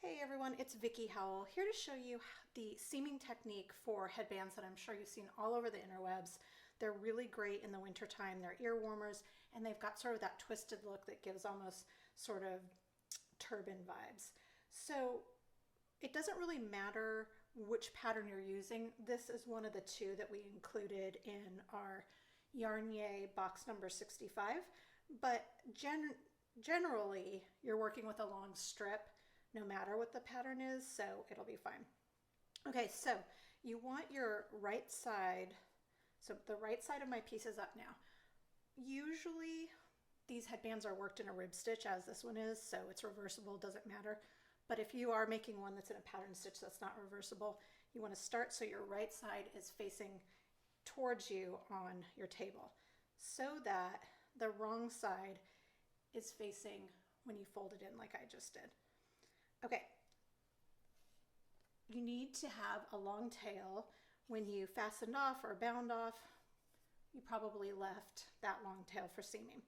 Hey everyone, it's Vicki Howell here to show you the seaming technique for headbands that I'm sure you've seen all over the interwebs. They're really great in the wintertime. They're ear warmers and they've got sort of that twisted look that gives almost sort of turban vibes. So it doesn't really matter which pattern you're using. This is one of the two that we included in our Yarnier box number 65, but generally you're working with a long strip no matter what the pattern is, so it'll be fine. Okay, so you want your right side, so the right side of my piece is up now. Usually these headbands are worked in a rib stitch, as this one is, so it's reversible, doesn't matter. But if you are making one that's in a pattern stitch that's not reversible, you want to start so your right side is facing towards you on your table so that the wrong side is facing when you fold it in like I just did. Okay, you need to have a long tail. When you fastened off or bound off, you probably left that long tail for seaming.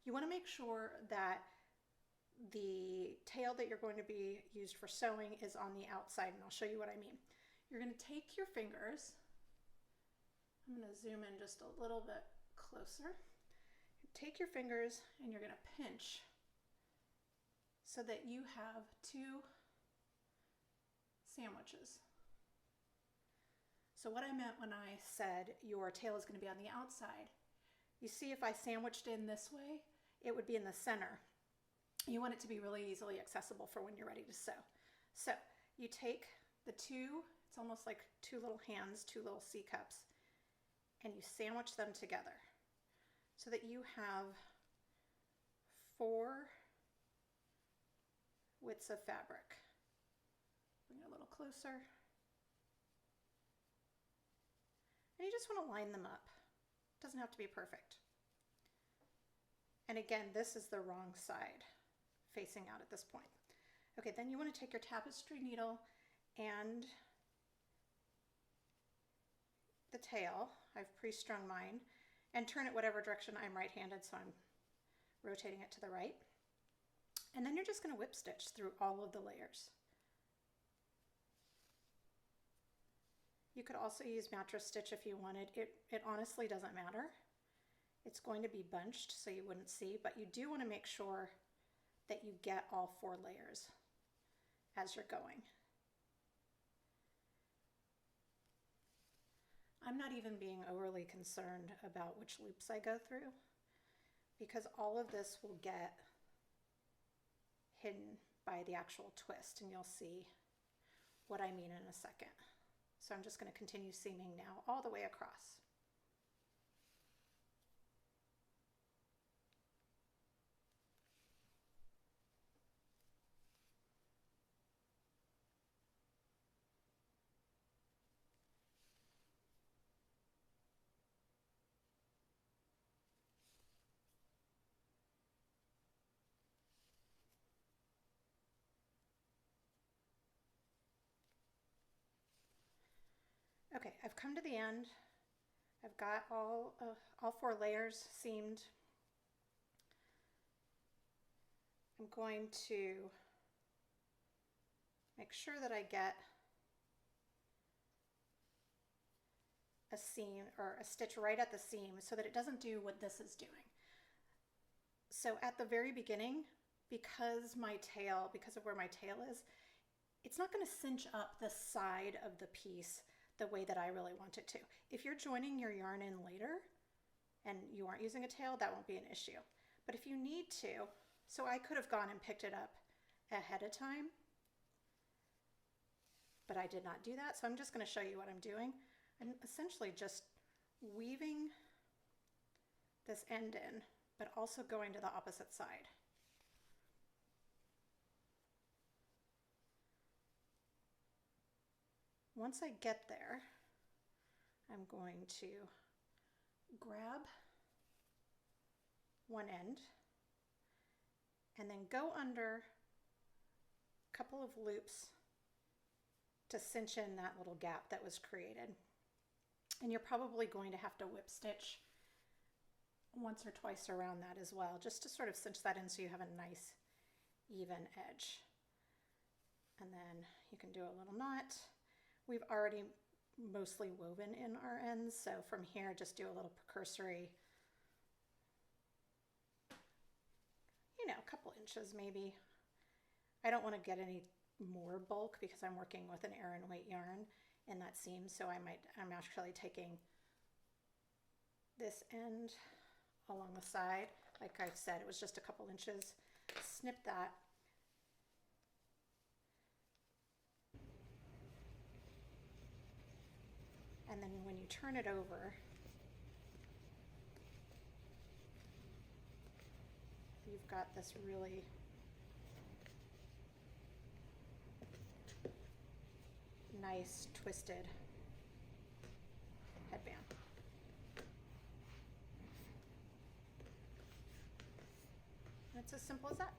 You want to make sure that the tail that you're going to be used for sewing is on the outside, and I'll show you what I mean. You're going to take your fingers, I'm going to zoom in just a little bit closer. Take your fingers and you're going to pinch so that you have two sandwiches. So what I meant when I said your tail is going to be on the outside, you see if I sandwiched in this way, it would be in the center. You want it to be really easily accessible for when you're ready to sew. So you take the two, it's almost like two little hands, two little C cups, and you sandwich them together so that you have 4 widths of fabric. Bring it a little closer. And you just want to line them up. It doesn't have to be perfect. And again, this is the wrong side facing out at this point. Okay, then you want to take your tapestry needle and the tail, I've pre-strung mine, and turn it whatever direction. I'm right-handed, so I'm rotating it to the right. And then you're just going to whip stitch through all of the layers. You could also use mattress stitch if you wanted. It honestly doesn't matter. It's going to be bunched so you wouldn't see, but you do want to make sure that you get all 4 layers as you're going. I'm not even being overly concerned about which loops I go through because all of this will get hidden by the actual twist, and you'll see what I mean in a second. So I'm just going to continue seaming now all the way across. Okay, I've come to the end. I've got all 4 layers seamed. I'm going to make sure that I get a seam or a stitch right at the seam so that it doesn't do what this is doing. So at the very beginning, because of where my tail is, it's not going to cinch up the side of the piece the way that I really want it to. If you're joining your yarn in later and you aren't using a tail, that won't be an issue. But if you need to, so I could have gone and picked it up ahead of time, but I did not do that. So I'm just going to show you what I'm doing. I'm essentially just weaving this end in, but also going to the opposite side. Once I get there, I'm going to grab one end and then go under a couple of loops to cinch in that little gap that was created. And you're probably going to have to whip stitch once or twice around that as well, just to sort of cinch that in so you have a nice even edge. And then you can do a little knot. We've already mostly woven in our ends, so from here just do a little cursory, you know, a couple inches maybe. I don't want to get any more bulk because I'm working with an Aran weight yarn in that seam, so I'm actually taking this end along the side. Like I said, it was just a couple inches. Snip that. And then when you turn it over, you've got this really nice twisted headband. It's as simple as that.